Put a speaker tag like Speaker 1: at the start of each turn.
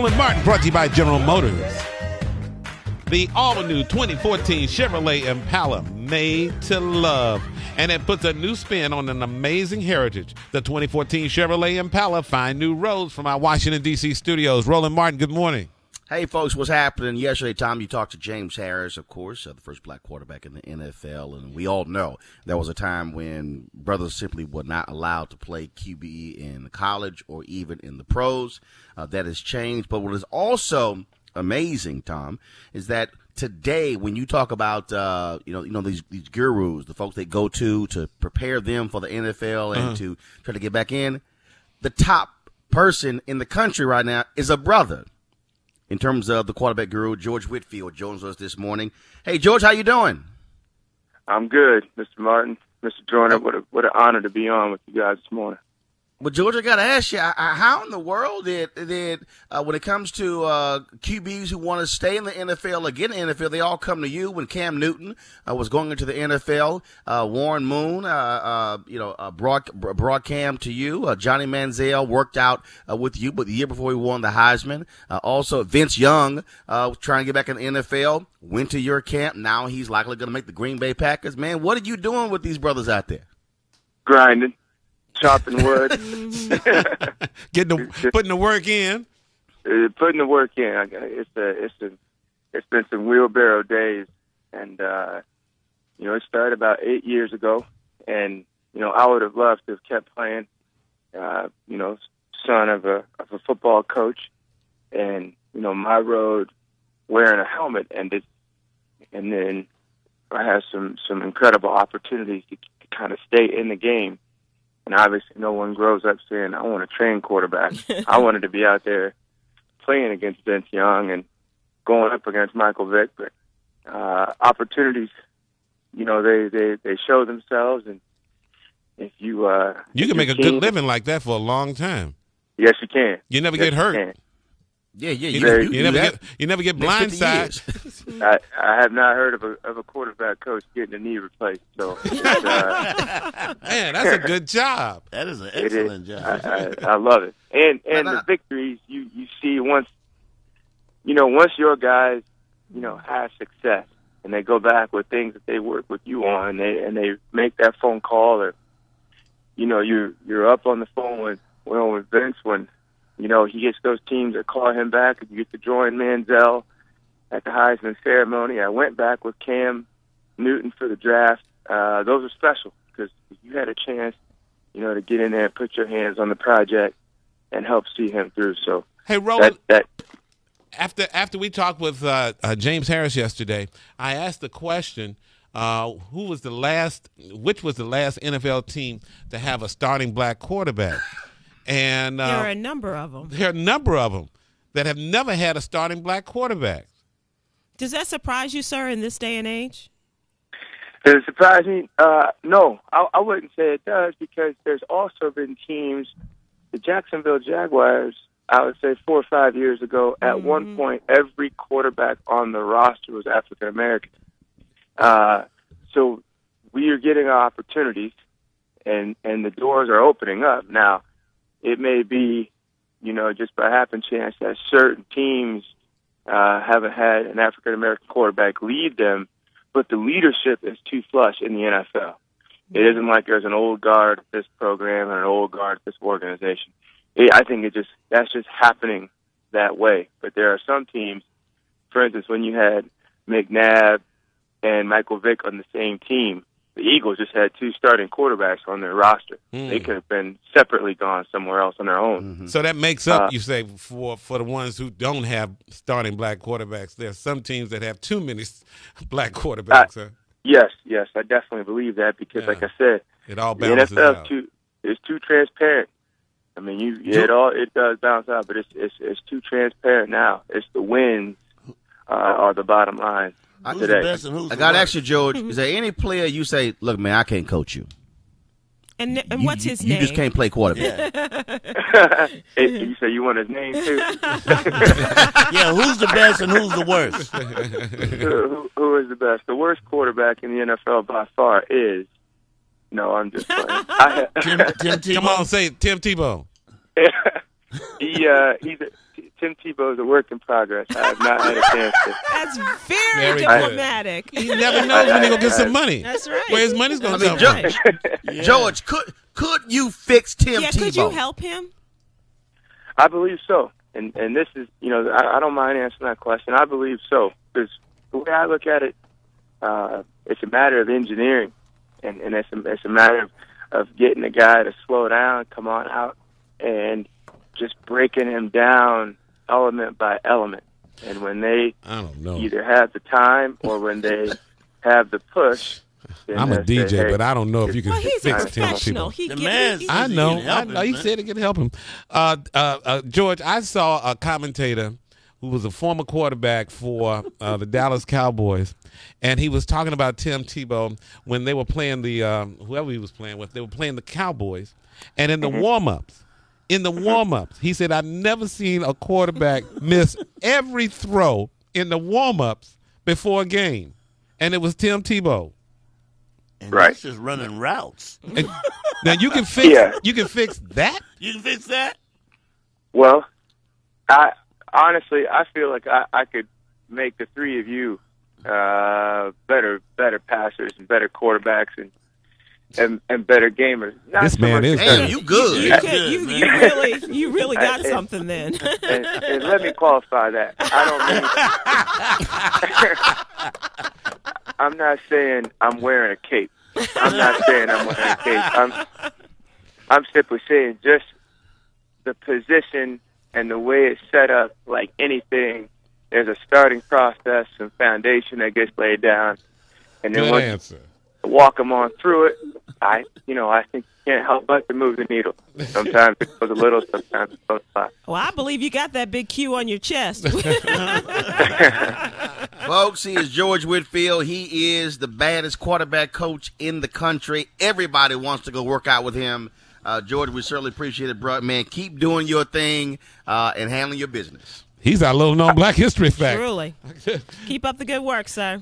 Speaker 1: Roland Martin, brought to you by General Motors. The all-new 2014 Chevrolet Impala, made to love. And it puts a new spin on an amazing heritage. The 2014 Chevrolet Impala, find new roads from our Washington, D.C. studios. Roland Martin, good morning.
Speaker 2: Hey, folks, what's happening? Yesterday, Tom, you talked to James Harris, of course, the first black quarterback in the NFL. And we all know there was a time when brothers simply were not allowed to play QB in college or even in the pros. That has changed. But what is also amazing, Tom, is that today, when you talk about these gurus, the folks they go to prepare them for the NFL and to try to get back in, the top person in the country right now is a brother. In terms of the quarterback guru, George Whitfield joins us this morning. Hey, George, how you doing?
Speaker 3: I'm good, Mr. Martin, Mr. Joyner. What an honor to be on with you guys this morning.
Speaker 2: Well, George, I got to ask you, how in the world did when it comes to QBs who want to stay in the NFL or get in the NFL, they all come to you? When Cam Newton was going into the NFL, Warren Moon, brought Cam to you. Johnny Manziel worked out with you, but the year before he won the Heisman. Also, Vince Young trying to get back in the NFL, went to your camp. Now he's likely going to make the Green Bay Packers. Man, what are you doing with these brothers out there?
Speaker 3: Grinding. Chopping wood,
Speaker 1: putting the work in.
Speaker 3: Putting the work in. It's been some wheelbarrow days, and it started about 8 years ago. And I would have loved to have kept playing. Son of a football coach, and my road wearing a helmet ended, and then I had some incredible opportunities to kind of stay in the game. And obviously no one grows up saying, I want to train quarterback. I wanted to be out there playing against Vince Young and going up against Michael Vick. But opportunities, they show themselves. And if you
Speaker 1: can make a good living like that for a long time.
Speaker 3: Yes, you can.
Speaker 1: You never get hurt.
Speaker 2: Yeah.
Speaker 1: You never get blindsided.
Speaker 3: I have not heard of a quarterback coach getting a knee replaced. So,
Speaker 1: man, that's a good job.
Speaker 2: That is an excellent job.
Speaker 3: I love it. And the victories you see once your guys have success and they go back with things that they work with you on and they make that phone call, or you're up on the phone with Vince when. He gets those teams that call him back, and you get to join Manziel at the Heisman ceremony. I went back with Cam Newton for the draft. Those are special because you had a chance, to get in there and put your hands on the project and help see him through. So,
Speaker 1: hey, Roland, after we talked with James Harris yesterday, I asked the question, which was the last NFL team to have a starting black quarterback? And
Speaker 4: there are a number of them.
Speaker 1: There are a number of them that have never had a starting black quarterback.
Speaker 4: Does that surprise you, sir, in this day and age?
Speaker 3: Does it surprise me? No, I wouldn't say it does, because there's also been teams, the Jacksonville Jaguars, I would say 4 or 5 years ago, at one point, every quarterback on the roster was African American. So we are getting our opportunities, and the doors are opening up. Now, it may be, just by happen chance that certain teams haven't had an African-American quarterback lead them, but the leadership is too flush in the NFL. It isn't like there's an old guard at this program and an old guard at this organization. I think that's just happening that way. But there are some teams, for instance, when you had McNabb and Michael Vick on the same team, the Eagles just had 2 starting quarterbacks on their roster. They could have been separately gone somewhere else on their own.
Speaker 1: So that makes up, you say, for the ones who don't have starting black quarterbacks. There are some teams that have too many black quarterbacks.
Speaker 3: Yes, I definitely believe that because, like I said,
Speaker 1: it all
Speaker 3: the
Speaker 1: balances
Speaker 3: NFL
Speaker 1: out.
Speaker 3: is too transparent. I mean, it does balance out, but it's too transparent now. It's the wins are the bottom line. Today.
Speaker 2: I got to ask you, George, is there any player you say, look, man, I can't coach you?
Speaker 4: And what's his name?
Speaker 2: You just can't play quarterback.
Speaker 3: You say you want his name, too?
Speaker 5: Yeah, who's the best and who's the worst?
Speaker 3: Who is the best? The worst quarterback in the NFL by far is... No, I'm just playing. Tim
Speaker 1: Tebow. Come on, say it. Tim Tebow.
Speaker 3: He's Tim Tebow is a work in progress. I have not had a chance to.
Speaker 4: That's very
Speaker 1: Very good.
Speaker 4: diplomatic.
Speaker 1: He never knows when he gonna get some money.
Speaker 4: That's right.
Speaker 1: Where his money's gonna come
Speaker 2: George,
Speaker 1: from.
Speaker 2: George, could you fix Tim
Speaker 4: Yeah,
Speaker 2: Tebow?
Speaker 4: could you help him?
Speaker 3: I believe so. And this is, I don't mind answering that question. I believe so. Because the way I look at it, it's a matter of engineering. And it's a matter of getting a guy to slow down, come on out, and just breaking him down element by element. And when they
Speaker 1: I don't know.
Speaker 3: either have the time or when they have the push, then
Speaker 1: I'm a
Speaker 3: they say,
Speaker 1: DJ,
Speaker 3: hey,
Speaker 1: but I don't know if you can
Speaker 4: Well, he's a
Speaker 1: fix Tim
Speaker 4: professional.
Speaker 1: Tebow.
Speaker 4: He
Speaker 5: The
Speaker 4: get-
Speaker 5: man
Speaker 4: he-
Speaker 5: says
Speaker 1: I
Speaker 5: he
Speaker 1: know.
Speaker 5: can help him,
Speaker 1: He
Speaker 5: man.
Speaker 1: said it could help him. George, I saw a commentator who was a former quarterback for the Dallas Cowboys, and he was talking about Tim Tebow when they were playing the whoever he was playing with. They were playing the Cowboys, and in the warm-ups, he said, "I've never seen a quarterback miss every throw in the warm-ups before a game, and it was Tim Tebow."
Speaker 5: And
Speaker 3: Right.
Speaker 5: that's just running routes.
Speaker 1: And now you can fix you can fix that.
Speaker 5: You can fix that?
Speaker 3: Well, I feel like I could make the three of you better passers and better quarterbacks and better gamers. Not
Speaker 1: This
Speaker 3: so
Speaker 1: man
Speaker 3: much
Speaker 1: is
Speaker 2: Damn,
Speaker 1: good.
Speaker 2: you good.
Speaker 5: You good, man.
Speaker 4: you really got something then.
Speaker 3: and let me qualify that. I'm not saying I'm wearing a cape. I'm simply saying just the position and the way it's set up, like anything, there's a starting process and foundation that gets laid down. And then
Speaker 1: Good
Speaker 3: once
Speaker 1: answer.
Speaker 3: you walk them on through it, I think you can't help but to move the needle. Sometimes it goes a little, sometimes it goes a lot.
Speaker 4: Well, I believe you got that big Q on your chest.
Speaker 2: Folks, he is George Whitfield. He is the baddest quarterback coach in the country. Everybody wants to go work out with him. George, we certainly appreciate it, bro. Man, keep doing your thing and handling your business.
Speaker 1: He's our little known Black History fact.
Speaker 4: Truly. Keep up the good work, sir.